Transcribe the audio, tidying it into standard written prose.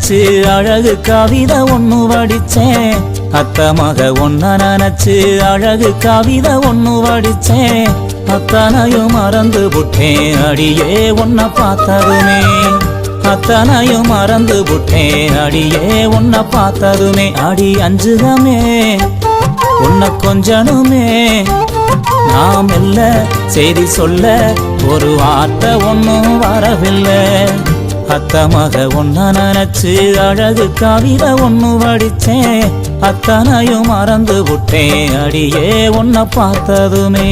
நினைச்சு அழகு கவிதை ஒண்ணு வடிச்சேன். அத்த மக ஒன்ன நினைச்சு அழகு கவிதை ஒண்ணு வடிச்சேன். அத்தனையும் மறந்து புட்டேன் அடியே உன்னை பார்த்ததுமே. அத்தனையும் மறந்து புட்டேன் அடியே உன்னை பார்த்ததுமே. அடி அஞ்சுதமே உன்னை கொஞ்சனுமே. நாம் இல்ல செய்தி சொல்ல ஒரு வார்த்தை ஒன்னும் வரவில்லை. அத்த மக ஒன்ன நினைச்சு அழகு கவிதை ஒண்ணு வடிச்சேன். அத்தனையும் மறந்து விட்டேன் அடியே உன்னை பார்த்ததுமே.